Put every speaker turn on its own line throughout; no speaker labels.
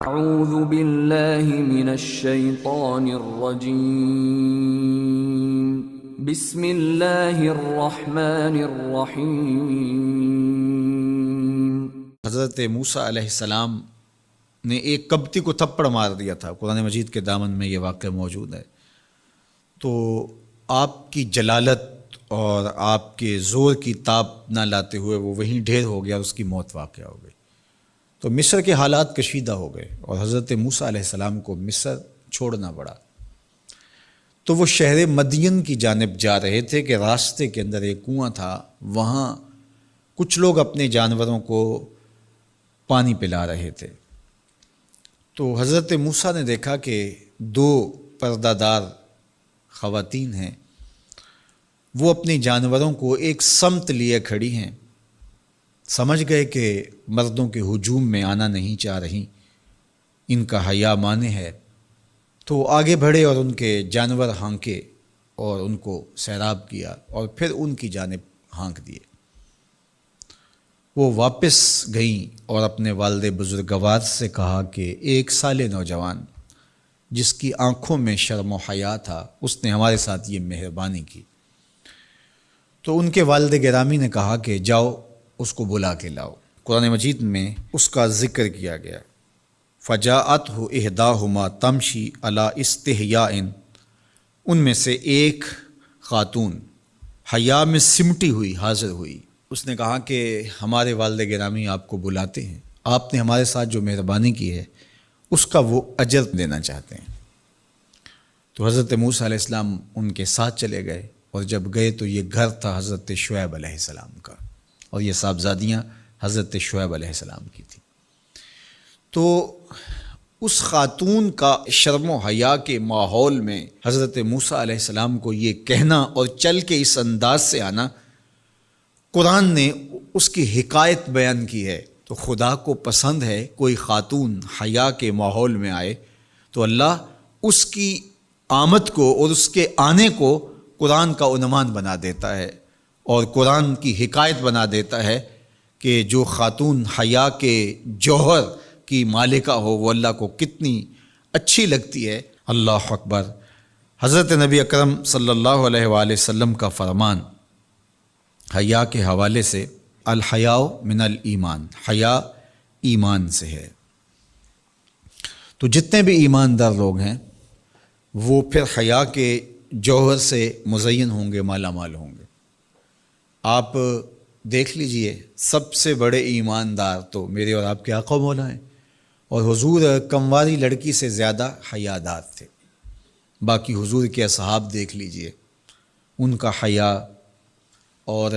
اعوذ باللہ من الشیطان الرجیم بسم اللہ الرحمن الرحیم۔
حضرت موسیٰ علیہ السلام نے ایک کبتی کو تھپڑ مار دیا تھا، قرآن مجید کے دامن میں یہ واقعہ موجود ہے۔ تو آپ کی جلالت اور آپ کے زور کی تاب نہ لاتے ہوئے وہ وہیں ڈھیر ہو گیا اور اس کی موت واقع ہو گئی۔ تو مصر کے حالات کشیدہ ہو گئے اور حضرت موسیٰ علیہ السلام کو مصر چھوڑنا پڑا۔ تو وہ شہر مدین کی جانب جا رہے تھے کہ راستے کے اندر ایک کنواں تھا، وہاں کچھ لوگ اپنے جانوروں کو پانی پلا رہے تھے۔ تو حضرت موسیٰ نے دیکھا کہ دو پردہ دار خواتین ہیں، وہ اپنے جانوروں کو ایک سمت لیے کھڑی ہیں۔ سمجھ گئے کہ مردوں کے ہجوم میں آنا نہیں چاہ رہی، ان کا حیا مانے ہے۔ تو آگے بڑھے اور ان کے جانور ہانکے اور ان کو سیراب کیا اور پھر ان کی جانب ہانک دیے۔ وہ واپس گئیں اور اپنے والد بزرگوار سے کہا کہ ایک سال نوجوان جس کی آنکھوں میں شرم و حیا تھا، اس نے ہمارے ساتھ یہ مہربانی کی۔ تو ان کے والد گرامی نے کہا کہ جاؤ اس کو بلا کے لاؤ۔ قرآن مجید میں اس کا ذکر کیا گیا، فجاءتہ احداہما تمشی علی استحیاء، ان میں سے ایک خاتون حیا میں سمٹی ہوئی حاضر ہوئی۔ اس نے کہا کہ ہمارے والد گرامی آپ کو بلاتے ہیں، آپ نے ہمارے ساتھ جو مہربانی کی ہے اس کا وہ اجر دینا چاہتے ہیں۔ تو حضرت موسیٰ علیہ السلام ان کے ساتھ چلے گئے، اور جب گئے تو یہ گھر تھا حضرت شعیب علیہ السلام کا، اور یہ صاحبزادیاں حضرت شعیب علیہ السلام کی تھیں۔ تو اس خاتون کا شرم و حیا کے ماحول میں حضرت موسیٰ علیہ السلام کو یہ کہنا اور چل کے اس انداز سے آنا، قرآن نے اس کی حکایت بیان کی ہے۔ تو خدا کو پسند ہے کوئی خاتون حیا کے ماحول میں آئے تو اللہ اس کی آمد کو اور اس کے آنے کو قرآن کا عنوان بنا دیتا ہے، اور قرآن کی حکایت بنا دیتا ہے کہ جو خاتون حیا کے جوہر کی مالکہ ہو وہ اللہ کو کتنی اچھی لگتی ہے۔ اللہ اکبر۔ حضرت نبی اکرم صلی اللہ علیہ وآلہ وسلم کا فرمان حیا کے حوالے سے، الحیاء من الایمان، حیا ایمان سے ہے۔ تو جتنے بھی ایماندار لوگ ہیں وہ پھر حیا کے جوہر سے مزین ہوں گے، مالا مال ہوں گے۔ آپ دیکھ لیجئے، سب سے بڑے ایماندار تو میرے اور آپ کے آقا مولا ہیں، اور حضور کمواری لڑکی سے زیادہ حیادار تھے۔ باقی حضور کے اصحاب دیکھ لیجئے، ان کا حیا، اور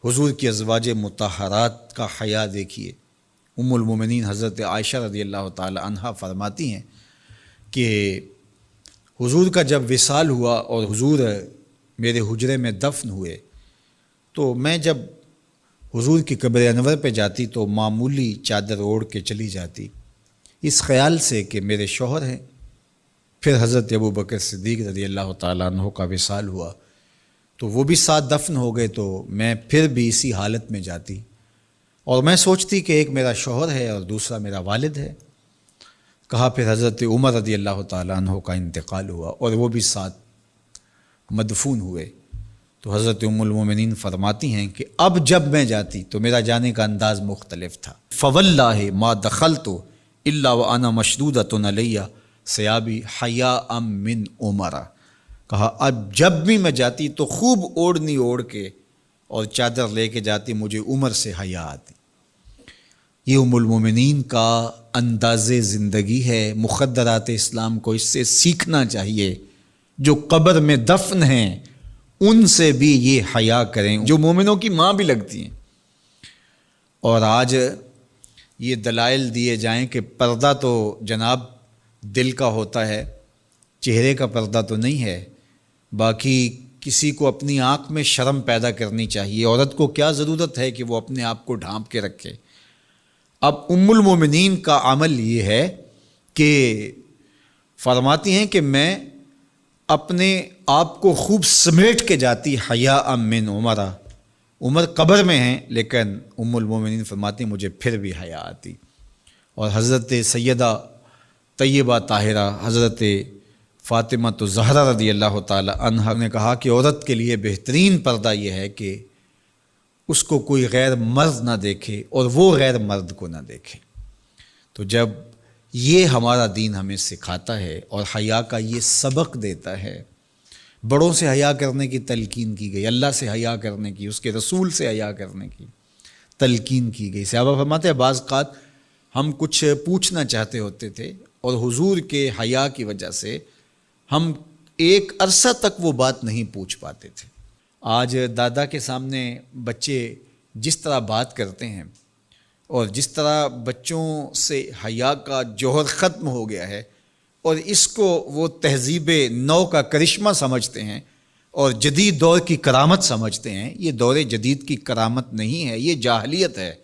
حضور کی ازواج مطہرات کا حیا دیکھیے۔ ام المومنین حضرت عائشہ رضی اللہ تعالی عنہا فرماتی ہیں کہ حضور کا جب وصال ہوا اور حضور میرے حجرے میں دفن ہوئے، تو میں جب حضور کی قبر انور پہ جاتی تو معمولی چادر اوڑھ کے چلی جاتی، اس خیال سے کہ میرے شوہر ہیں۔ پھر حضرت ابوبکر صدیق رضی اللہ تعالیٰ عنہ کا وصال ہوا تو وہ بھی ساتھ دفن ہو گئے، تو میں پھر بھی اسی حالت میں جاتی اور میں سوچتی کہ ایک میرا شوہر ہے اور دوسرا میرا والد ہے۔ کہا پھر حضرت عمر رضی اللہ تعالیٰ عنہ کا انتقال ہوا اور وہ بھی ساتھ مدفون ہوئے۔ تو حضرت ام المومنین فرماتی ہیں کہ اب جب میں جاتی تو میرا جانے کا انداز مختلف تھا۔ فواللہ ما دخلت الا وانا مشدودۃ علی ثیابی حیاء من عمر، کہا اب جب بھی میں جاتی تو خوب اوڑھنی اوڑھ کے اور چادر لے کے جاتی، مجھے عمر سے حیا آتی۔ یہ ام المومنین کا انداز زندگی ہے۔ مخدرات اسلام کو اس سے سیکھنا چاہیے۔ جو قبر میں دفن ہیں ان سے بھی یہ حیا کریں، جو مومنوں کی ماں بھی لگتی ہیں۔ اور آج یہ دلائل دیے جائیں کہ پردہ تو جناب دل کا ہوتا ہے، چہرے کا پردہ تو نہیں ہے۔ باقی کسی کو اپنی آنکھ میں شرم پیدا کرنی چاہیے۔ عورت کو کیا ضرورت ہے کہ وہ اپنے آپ کو ڈھانپ کے رکھے؟ اب ام المومنین کا عمل یہ ہے کہ فرماتی ہیں کہ میں اپنے آپ کو خوب سمیٹ کے جاتی حیاء من عمر، عمر قبر میں ہیں لیکن ام المومنین فرماتی مجھے پھر بھی حیا آتی۔ اور حضرت سیدہ طیبہ طاہرہ حضرت فاطمہ الزہرا رضی اللہ تعالی عنہا نے کہا کہ عورت کے لیے بہترین پردہ یہ ہے کہ اس کو کوئی غیر مرد نہ دیکھے اور وہ غیر مرد کو نہ دیکھے۔ تو جب یہ ہمارا دین ہمیں سکھاتا ہے اور حیا کا یہ سبق دیتا ہے، بڑوں سے حیا کرنے کی تلقین کی گئی، اللہ سے حیا کرنے کی، اس کے رسول سے حیا کرنے کی تلقین کی گئی۔ صحابہ فرماتے ہیں بعض اوقات ہم کچھ پوچھنا چاہتے ہوتے تھے اور حضور کے حیا کی وجہ سے ہم ایک عرصہ تک وہ بات نہیں پوچھ پاتے تھے۔ آج دادا کے سامنے بچے جس طرح بات کرتے ہیں اور جس طرح بچوں سے حیا کا جوہر ختم ہو گیا ہے اور اس کو وہ تہذیب نو کا کرشمہ سمجھتے ہیں اور جدید دور کی کرامت سمجھتے ہیں، یہ دور جدید کی کرامت نہیں ہے، یہ جاہلیت ہے۔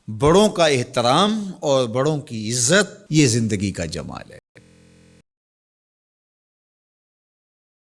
بڑوں کا احترام اور بڑوں کی عزت یہ زندگی کا جمال ہے۔